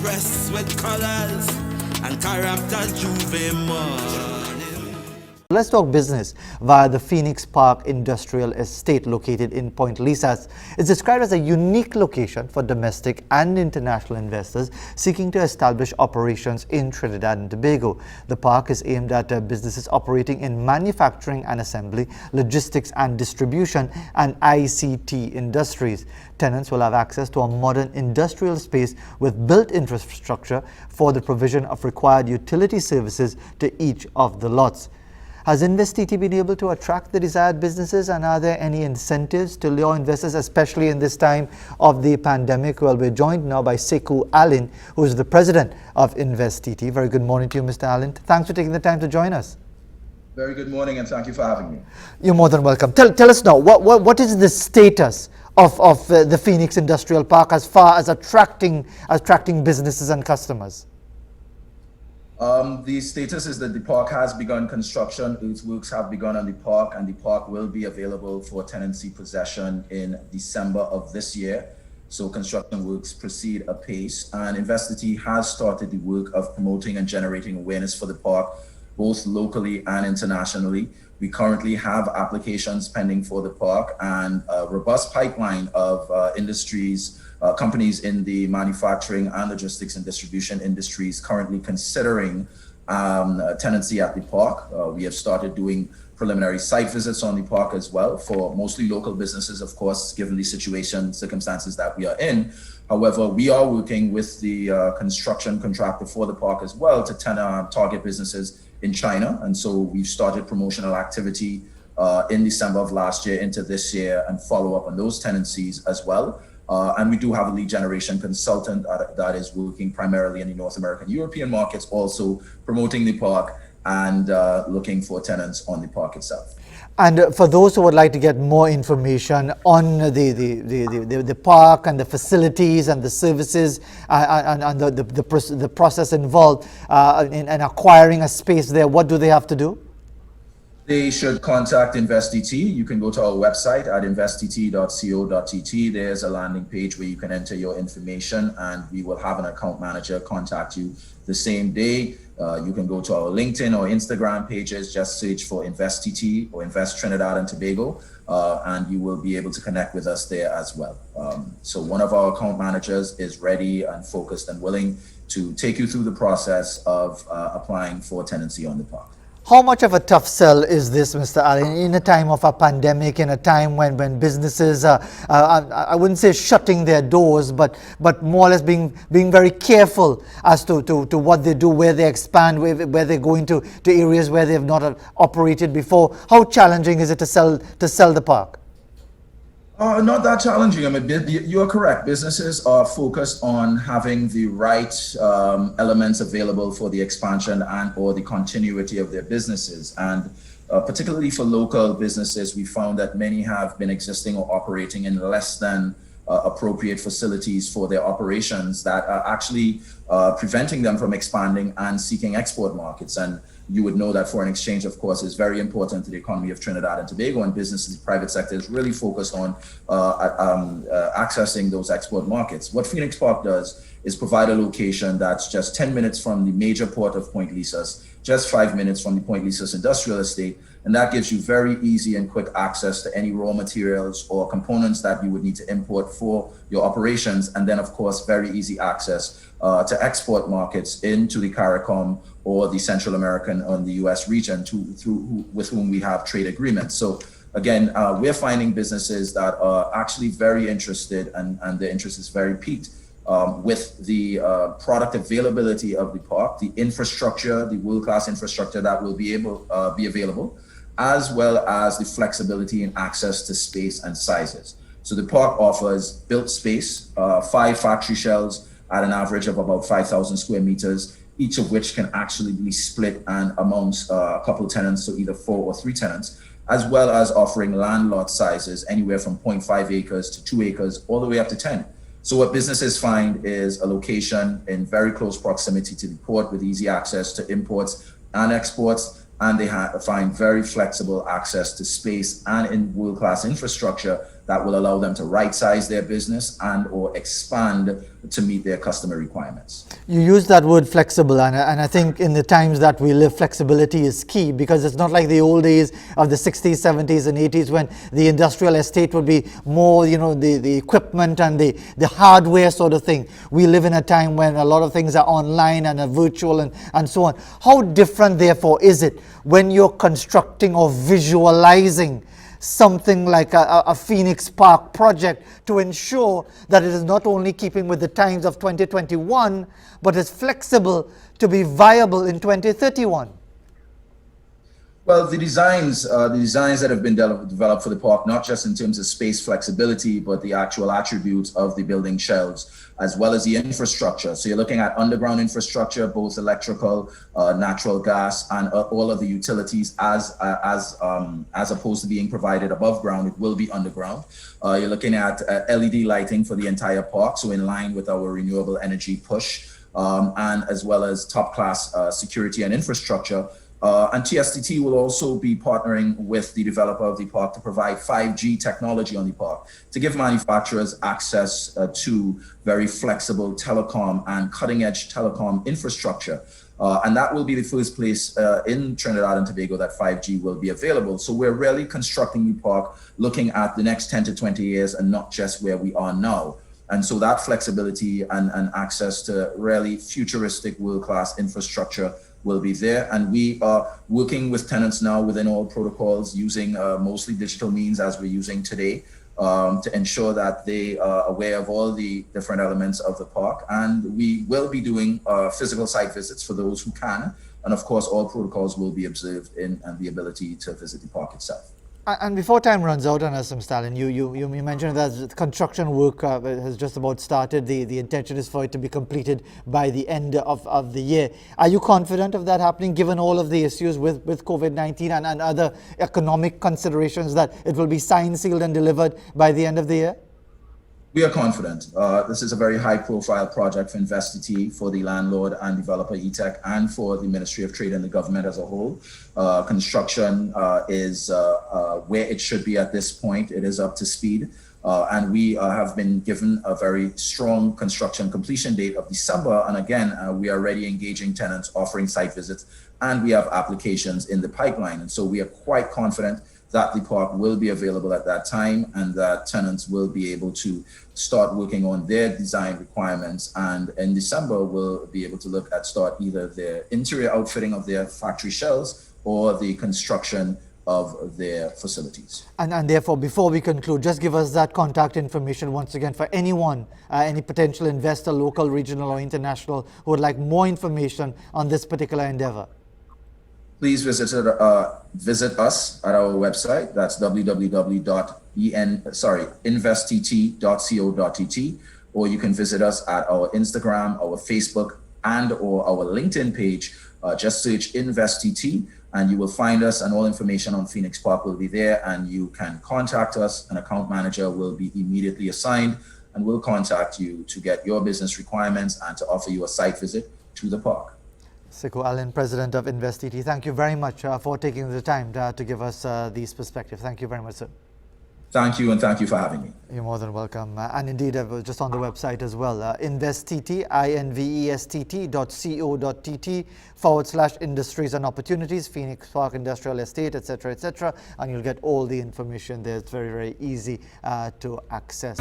impressed with colors and characters Juve morning. Let's talk business via the Phoenix Park Industrial Estate located in Point Lisas. It's described as a unique location for domestic and international investors seeking to establish operations in Trinidad and Tobago. The park is aimed at businesses operating in manufacturing and assembly, logistics and distribution, and ICT industries. Tenants will have access to a modern industrial space with built infrastructure for the provision of required utility services to each of the lots. Has InvesTT been able to attract the desired businesses, and are there any incentives to lure investors, especially in this time of the pandemic? Well, we're joined now by Sekou Alleyne, who is the president of InvesTT. Very good morning to you, Mr. Alleyne. Thanks for taking the time to join us. Very good morning, and thank you for having me. You're more than welcome. Tell us now, what is the status of the Phoenix Industrial Park as far as attracting businesses and customers? The status is that the park has begun construction. Its works have begun on the park, and the park will be available for tenancy possession in December of this year. So construction works proceed apace, and InvesTT has started the work of promoting and generating awareness for the park, both locally and internationally. We currently have applications pending for the park and a robust pipeline of companies in the manufacturing and logistics and distribution industries currently considering tenancy at the park. We have started doing preliminary site visits on the park as well for mostly local businesses, of course, given the circumstances that we are in. However, we are working with the construction contractor for the park as well to target businesses in China. And so we've started promotional activity in December of last year into this year and follow up on those tenancies as well. And we do have a lead generation consultant that is working primarily in the North American, European markets, also promoting the park and looking for tenants on the park itself. And for those who would like to get more information on the park and the facilities and the services and the process involved in acquiring a space there, what do they have to do? They should contact InvesTT. You can go to our website at investtt.co.tt. There's a landing page where you can enter your information, and we will have an account manager contact you the same day. You can go to our LinkedIn or Instagram pages, just search for InvesTT or Invest Trinidad and Tobago, and you will be able to connect with us there as well. So one of our account managers is ready and focused and willing to take you through the process of applying for tenancy on the park. How much of a tough sell is this, Mr. Alleyne, in a time of a pandemic, in a time when businesses are, I wouldn't say shutting their doors, but more or less being very careful as to what they do, where they expand, where they go into areas where they have not operated before? How challenging is it to sell the park? Not that challenging. I mean, you're correct. Businesses are focused on having the right elements available for the expansion and or the continuity of their businesses. And particularly for local businesses, we found that many have been existing or operating in less than appropriate facilities for their operations that are actually preventing them from expanding and seeking export markets. And you would know that foreign exchange, of course, is very important to the economy of Trinidad and Tobago, and businesses, the private sector is really focused on accessing those export markets. What Phoenix Park does is provide a location that's just 10 minutes from the major port of Point Lisas, just 5 minutes from the Point Lisas Industrial Estate, and that gives you very easy and quick access to any raw materials or components that you would need to import for your operations, and then, of course, very easy access to export markets into the CARICOM or the Central American or the US region with whom we have trade agreements. So again, we're finding businesses that are actually very interested and their interest is very piqued with the product availability of the park, the infrastructure, the world-class infrastructure that will be available, as well as the flexibility and access to space and sizes. So the park offers built space, 5 factory shells at an average of about 5,000 square meters, each of which can actually be split and amongst a couple tenants, so either 4 or 3 tenants, as well as offering land lot sizes anywhere from 0.5 acres to 2 acres, all the way up to 10. So what businesses find is a location in very close proximity to the port with easy access to imports and exports, and they find very flexible access to space and in world-class infrastructure that will allow them to right-size their business and or expand to meet their customer requirements. You use that word flexible, and I think in the times that we live, flexibility is key, because it's not like the old days of the 60s, 70s and 80s when the industrial estate would be more, the equipment and the hardware sort of thing. We live in a time when a lot of things are online and are virtual and so on. How different, therefore, is it when you're constructing or visualizing something like a Phoenix Park project to ensure that it is not only keeping with the times of 2021, but is flexible to be viable in 2031? Well, the designs that have been developed for the park, not just in terms of space flexibility, but the actual attributes of the building shells, as well as the infrastructure. So you're looking at underground infrastructure, both electrical, natural gas, and all of the utilities as opposed to being provided above ground. It will be underground. You're looking at LED lighting for the entire park, so in line with our renewable energy push, and as well as top class security and infrastructure. And TSTT will also be partnering with the developer of the park to provide 5G technology on the park to give manufacturers access to very flexible telecom and cutting edge telecom infrastructure. And that will be the first place in Trinidad and Tobago that 5G will be available. So we're really constructing the park looking at the next 10 to 20 years and not just where we are now. And so that flexibility and access to really futuristic world-class infrastructure will be there. And we are working with tenants now within all protocols using mostly digital means as we're using today to ensure that they are aware of all the different elements of the park. And we will be doing physical site visits for those who can. And of course, all protocols will be observed in the ability to visit the park itself. And before time runs out on us, Stalin, you mentioned that construction work has just about started. The intention is for it to be completed by the end of the year. Are you confident of that happening, given all of the issues with COVID-19 and other economic considerations, that it will be signed, sealed and delivered by the end of the year? We are confident. This is a very high-profile project for InvesTT, for the landlord and developer ETEC, and for the Ministry of Trade and the government as a whole. Construction is where it should be at this point. It is up to speed. And we have been given a very strong construction completion date of December. And again, we are already engaging tenants, offering site visits, and we have applications in the pipeline. And so we are quite confident that the park will be available at that time and that tenants will be able to start working on their design requirements. And in December, we'll be able to start either their interior outfitting of their factory shells or the construction of their facilities. And therefore, before we conclude, just give us that contact information once again for anyone, any potential investor, local, regional or international, who would like more information on this particular endeavor. Please visit us at our website. That's www.investt.co.tt, or you can visit us at our Instagram, our Facebook, and or our LinkedIn page. Just search InvesTT and you will find us, and all information on Phoenix Park will be there, and you can contact us. An account manager will be immediately assigned and will contact you to get your business requirements and to offer you a site visit to the park. Sekou Alleyne, President of InvesTT, thank you very much for taking the time to give us these perspectives. Thank you very much, sir. Thank you, and thank you for having me. You're more than welcome. And indeed, I was just on the website as well, InvesTT, invest.tt.co.tt/industries and opportunities, Phoenix Park Industrial Estate, etc., etc. And you'll get all the information there. It's very, very easy to access.